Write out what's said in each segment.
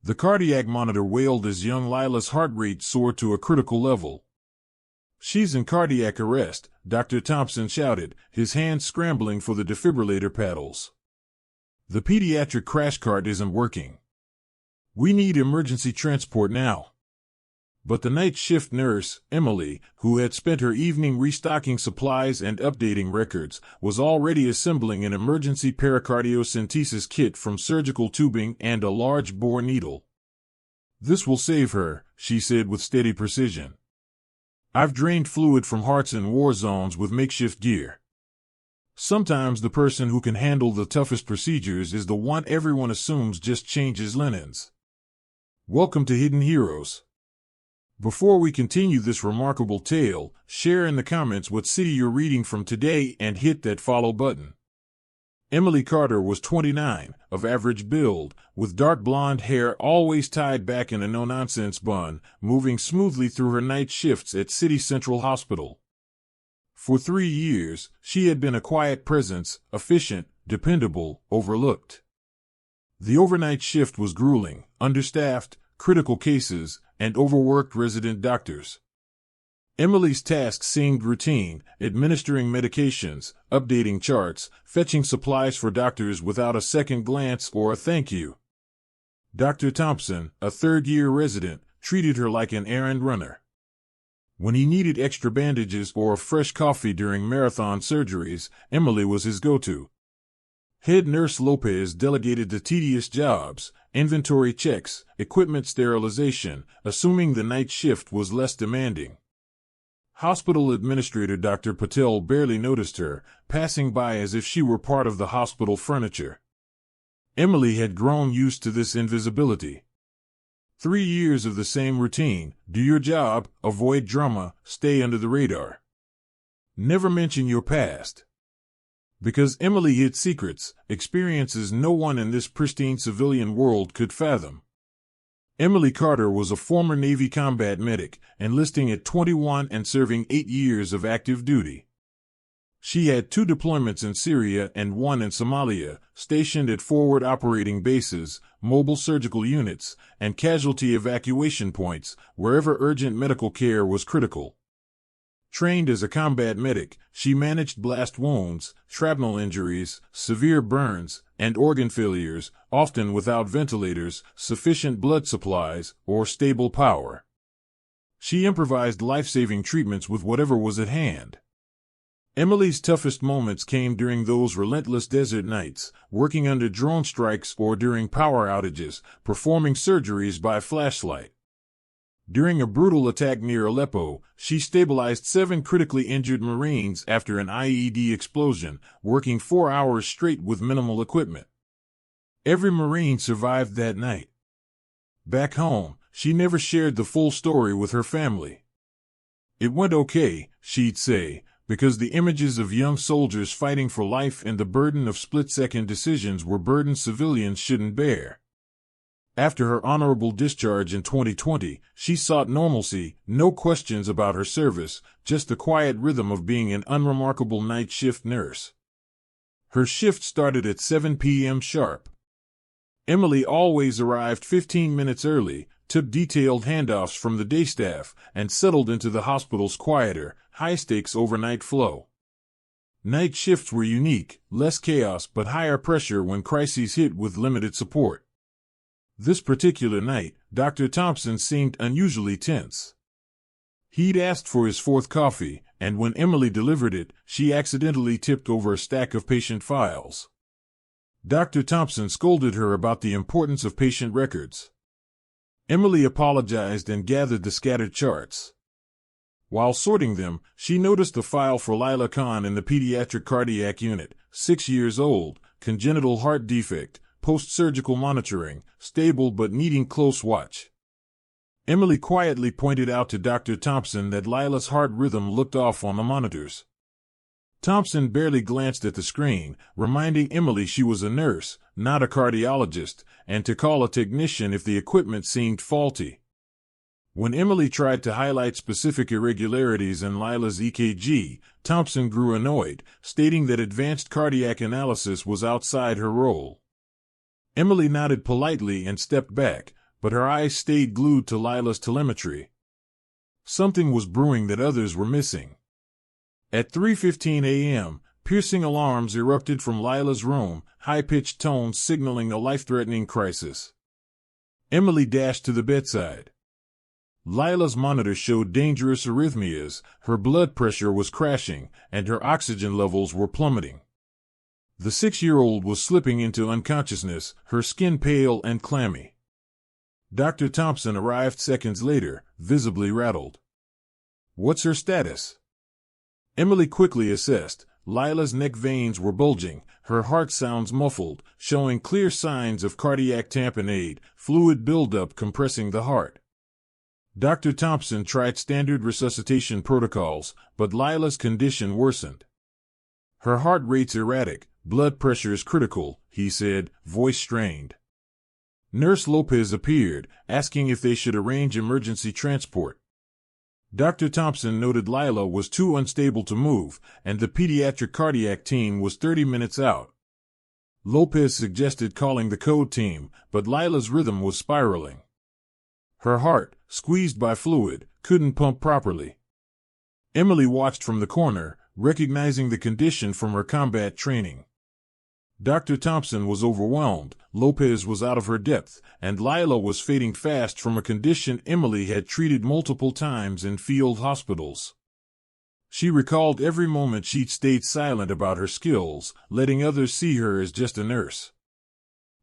The cardiac monitor wailed as young Lila's heart rate soared to a critical level. "She's in cardiac arrest," Dr. Thompson shouted, his hands scrambling for the defibrillator paddles. "The pediatric crash cart isn't working. We need emergency transport now." But the night shift nurse, Emily, who had spent her evening restocking supplies and updating records, was already assembling an emergency pericardiocentesis kit from surgical tubing and a large bore needle. "This will save her," she said with steady precision. "I've drained fluid from hearts in war zones with makeshift gear." Sometimes the person who can handle the toughest procedures is the one everyone assumes just changes linens. Welcome to Hidden Heroes. Before we continue this remarkable tale, share in the comments what city you're reading from today and hit that follow button. Emily Carter was 29, of average build, with dark blonde hair always tied back in a no-nonsense bun, moving smoothly through her night shifts at City Central Hospital. For 3 years, she had been a quiet presence, efficient, dependable, overlooked. The overnight shift was grueling, understaffed, critical cases, and overworked resident doctors. Emily's tasks seemed routine, administering medications, updating charts, fetching supplies for doctors without a second glance or a thank you. Dr. Thompson, a third-year resident, treated her like an errand runner. When he needed extra bandages or a fresh coffee during marathon surgeries, Emily was his go-to. Head nurse Lopez delegated the tedious jobs, inventory checks, equipment sterilization, assuming the night shift was less demanding. Hospital administrator Dr. Patel barely noticed her, passing by as if she were part of the hospital furniture. Emily had grown used to this invisibility. 3 years of the same routine: do your job, avoid drama, stay under the radar. Never mention your past. Because Emily hid secrets, experiences no one in this pristine civilian world could fathom. Emily Carter was a former Navy combat medic, enlisting at 21 and serving 8 years of active duty. She had 2 deployments in Syria and 1 in Somalia, stationed at forward operating bases, mobile surgical units, and casualty evacuation points, wherever urgent medical care was critical. Trained as a combat medic, she managed blast wounds, shrapnel injuries, severe burns, and organ failures, often without ventilators, sufficient blood supplies, or stable power. She improvised life-saving treatments with whatever was at hand. Emily's toughest moments came during those relentless desert nights, working under drone strikes or during power outages, performing surgeries by flashlight. During a brutal attack near Aleppo, she stabilized 7 critically injured Marines after an IED explosion, working 4 hours straight with minimal equipment. Every Marine survived that night. Back home, she never shared the full story with her family. "It went okay," she'd say, because the images of young soldiers fighting for life and the burden of split-second decisions were burdens civilians shouldn't bear. After her honorable discharge in 2020, she sought normalcy, no questions about her service, just the quiet rhythm of being an unremarkable night shift nurse. Her shift started at 7 p.m. sharp. Emily always arrived 15 minutes early, took detailed handoffs from the day staff, and settled into the hospital's quieter, high-stakes overnight flow. Night shifts were unique, less chaos but higher pressure when crises hit with limited support. This particular night, Dr. Thompson seemed unusually tense. He'd asked for his 4th coffee, and when Emily delivered it, she accidentally tipped over a stack of patient files. Dr. Thompson scolded her about the importance of patient records. Emily apologized and gathered the scattered charts. While sorting them, she noticed the file for Lila Khan in the pediatric cardiac unit, 6 years old, congenital heart defect, post-surgical monitoring, stable but needing close watch. Emily quietly pointed out to Dr. Thompson that Lila's heart rhythm looked off on the monitors. Thompson barely glanced at the screen, reminding Emily she was a nurse, not a cardiologist, and to call a technician if the equipment seemed faulty. When Emily tried to highlight specific irregularities in Lila's EKG, Thompson grew annoyed, stating that advanced cardiac analysis was outside her role. Emily nodded politely and stepped back, but her eyes stayed glued to Lila's telemetry. Something was brewing that others were missing. At 3:15 a.m., piercing alarms erupted from Lila's room, high-pitched tones signaling a life-threatening crisis. Emily dashed to the bedside. Lila's monitor showed dangerous arrhythmias, her blood pressure was crashing, and her oxygen levels were plummeting. The 6-year-old was slipping into unconsciousness, her skin pale and clammy. Dr. Thompson arrived seconds later, visibly rattled. "What's her status?" Emily quickly assessed. Lila's neck veins were bulging, her heart sounds muffled, showing clear signs of cardiac tamponade, fluid buildup compressing the heart. Dr. Thompson tried standard resuscitation protocols, but Lila's condition worsened. "Her heart rate's erratic, blood pressure's critical," he said, voice strained. Nurse Lopez appeared, asking if they should arrange emergency transport. Dr. Thompson noted Lila was too unstable to move, and the pediatric cardiac team was 30 minutes out. Lopez suggested calling the code team, but Lila's rhythm was spiraling. Her heart, squeezed by fluid, couldn't pump properly. Emily watched from the corner, recognizing the condition from her combat training. Dr. Thompson was overwhelmed, Lopez was out of her depth, and Lila was fading fast from a condition Emily had treated multiple times in field hospitals. She recalled every moment she'd stayed silent about her skills, letting others see her as just a nurse.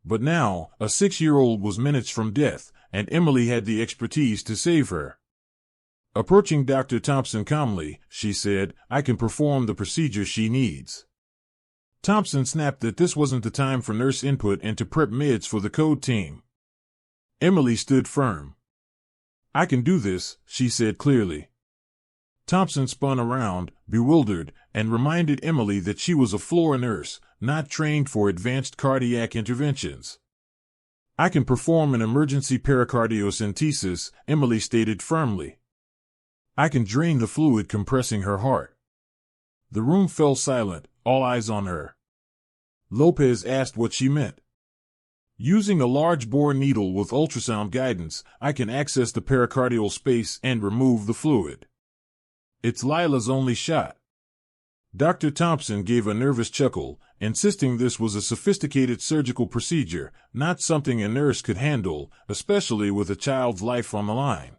But now, a 6-year-old was minutes from death, and Emily had the expertise to save her. Approaching Dr. Thompson calmly, she said, "I can perform the procedure she needs." Thompson snapped that this wasn't the time for nurse input and to prep meds for the code team. Emily stood firm. "I can do this," she said clearly. Thompson spun around, bewildered, and reminded Emily that she was a floor nurse, not trained for advanced cardiac interventions. "I can perform an emergency pericardiocentesis," Emily stated firmly. "I can drain the fluid compressing her heart." The room fell silent, all eyes on her. Lopez asked what she meant. "Using a large bore needle with ultrasound guidance, I can access the pericardial space and remove the fluid. It's Lila's only shot." Dr. Thompson gave a nervous chuckle, insisting this was a sophisticated surgical procedure, not something a nurse could handle, especially with a child's life on the line.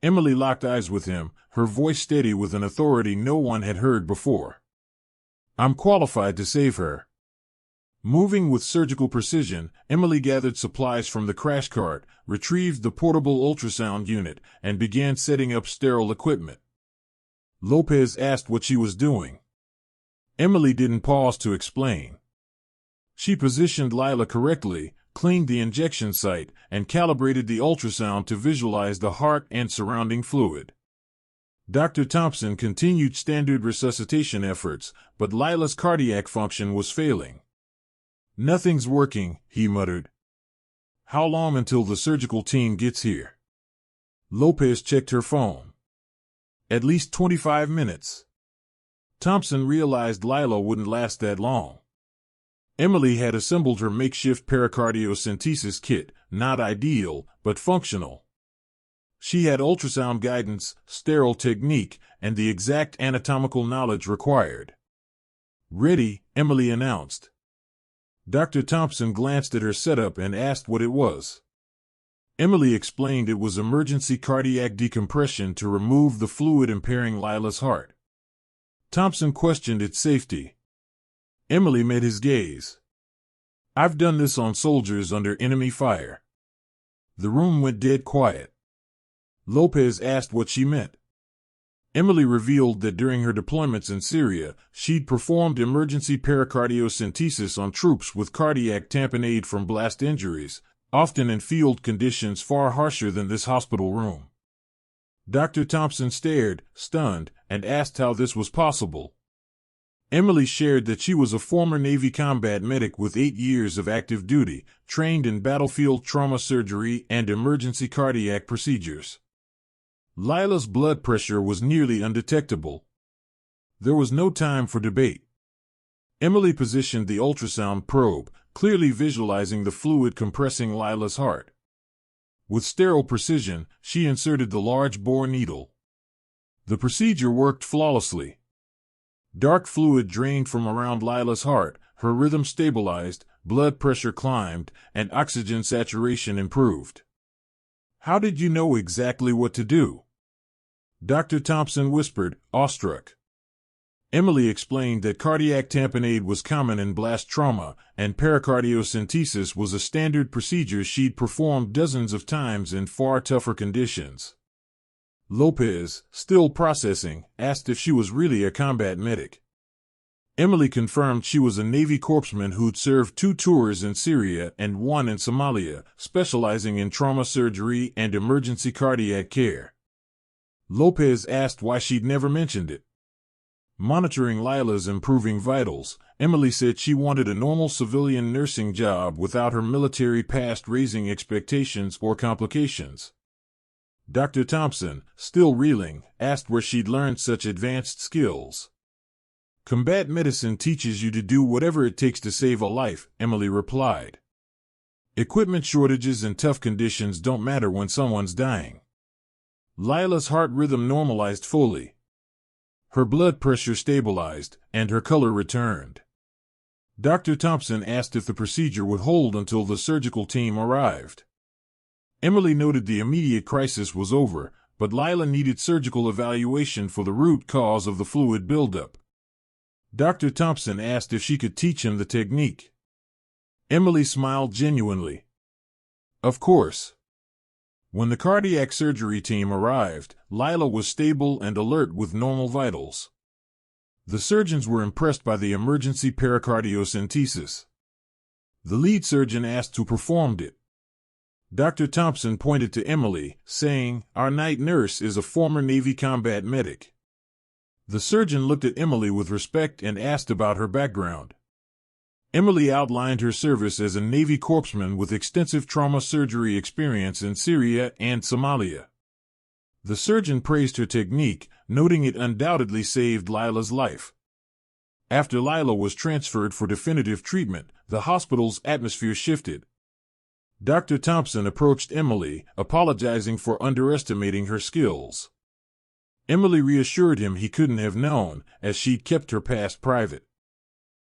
Emily locked eyes with him, her voice steady with an authority no one had heard before. "I'm qualified to save her." Moving with surgical precision, Emily gathered supplies from the crash cart, retrieved the portable ultrasound unit, and began setting up sterile equipment. Lopez asked what she was doing. Emily didn't pause to explain. She positioned Lila correctly, cleaned the injection site, and calibrated the ultrasound to visualize the heart and surrounding fluid. Dr. Thompson continued standard resuscitation efforts, but Lila's cardiac function was failing. "Nothing's working," he muttered. "How long until the surgical team gets here?" Lopez checked her phone. "At least 25 minutes. Thompson realized Lila wouldn't last that long. Emily had assembled her makeshift pericardiocentesis kit, not ideal, but functional. She had ultrasound guidance, sterile technique, and the exact anatomical knowledge required. "Ready," Emily announced. Dr. Thompson glanced at her setup and asked what it was. Emily explained it was emergency cardiac decompression to remove the fluid impairing Lila's heart. Thompson questioned its safety. Emily met his gaze. "I've done this on soldiers under enemy fire." The room went dead quiet. Lopez asked what she meant. Emily revealed that during her deployments in Syria, she'd performed emergency pericardiocentesis on troops with cardiac tamponade from blast injuries, often in field conditions far harsher than this hospital room. Dr. Thompson stared, stunned, and asked how this was possible. Emily shared that she was a former Navy combat medic with 8 years of active duty, trained in battlefield trauma surgery and emergency cardiac procedures. Lila's blood pressure was nearly undetectable. There was no time for debate. Emily positioned the ultrasound probe, clearly visualizing the fluid compressing Lila's heart. With sterile precision, she inserted the large bore needle. The procedure worked flawlessly. Dark fluid drained from around Lila's heart, her rhythm stabilized, blood pressure climbed, and oxygen saturation improved. "How did you know exactly what to do?" Dr. Thompson whispered, awestruck. Emily explained that cardiac tamponade was common in blast trauma, and pericardiocentesis was a standard procedure she'd performed dozens of times in far tougher conditions. Lopez, still processing, asked if she was really a combat medic. Emily confirmed she was a Navy corpsman who'd served 2 tours in Syria and 1 in Somalia, specializing in trauma surgery and emergency cardiac care. Lopez asked why she'd never mentioned it. Monitoring Lila's improving vitals, Emily said she wanted a normal civilian nursing job without her military past raising expectations or complications. Dr. Thompson, still reeling, asked where she'd learned such advanced skills. "Combat medicine teaches you to do whatever it takes to save a life," Emily replied. "Equipment shortages and tough conditions don't matter when someone's dying." Lila's heart rhythm normalized fully. Her blood pressure stabilized, and her color returned. Dr. Thompson asked if the procedure would hold until the surgical team arrived. Emily noted the immediate crisis was over, but Lila needed surgical evaluation for the root cause of the fluid buildup. Dr. Thompson asked if she could teach him the technique. Emily smiled genuinely. Of course. When the cardiac surgery team arrived, Lila was stable and alert with normal vitals. The surgeons were impressed by the emergency pericardiocentesis. The lead surgeon asked who performed it. Dr. Thompson pointed to Emily, saying, "Our night nurse is a former Navy combat medic." The surgeon looked at Emily with respect and asked about her background. Emily outlined her service as a Navy corpsman with extensive trauma surgery experience in Syria and Somalia. The surgeon praised her technique, noting it undoubtedly saved Lila's life. After Lila was transferred for definitive treatment, the hospital's atmosphere shifted. Dr. Thompson approached Emily, apologizing for underestimating her skills. Emily reassured him he couldn't have known, as she'd kept her past private.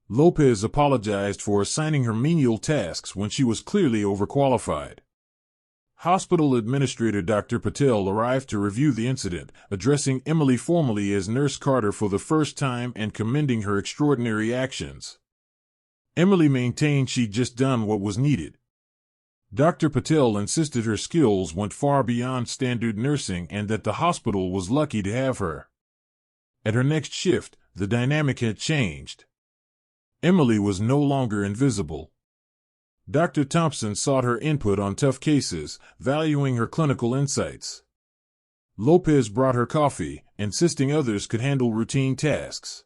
Lopez apologized for assigning her menial tasks when she was clearly overqualified. Hospital Administrator Dr. Patel arrived to review the incident, addressing Emily formally as Nurse Carter for the first time and commending her extraordinary actions. Emily maintained she'd just done what was needed. Dr. Patel insisted her skills went far beyond standard nursing and that the hospital was lucky to have her. At her next shift, the dynamic had changed. Emily was no longer invisible. Dr. Thompson sought her input on tough cases, valuing her clinical insights. Lopez brought her coffee, insisting others could handle routine tasks.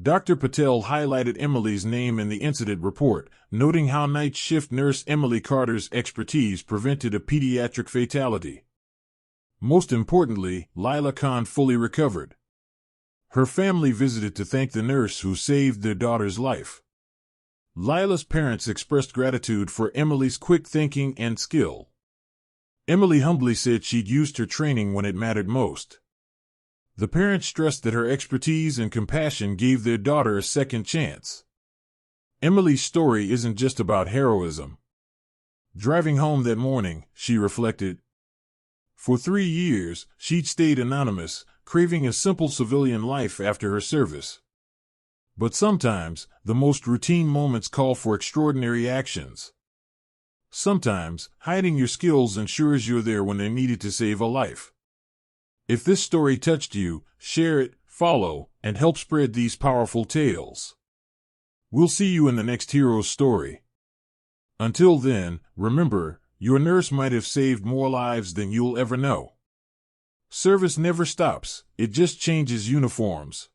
Dr. Patel highlighted Emily's name in the incident report, noting how night shift nurse Emily Carter's expertise prevented a pediatric fatality. Most importantly, Lila Khan fully recovered. Her family visited to thank the nurse who saved their daughter's life. Lila's parents expressed gratitude for Emily's quick thinking and skill. Emily humbly said she'd used her training when it mattered most. The parents stressed that her expertise and compassion gave their daughter a second chance. Emily's story isn't just about heroism. Driving home that morning, she reflected. For 3 years, she'd stayed anonymous, craving a simple civilian life after her service. But sometimes, the most routine moments call for extraordinary actions. Sometimes, hiding your skills ensures you're there when they're needed to save a life. If this story touched you, share it, follow, and help spread these powerful tales. We'll see you in the next hero's story. Until then, remember, your nurse might have saved more lives than you'll ever know. Service never stops, it just changes uniforms.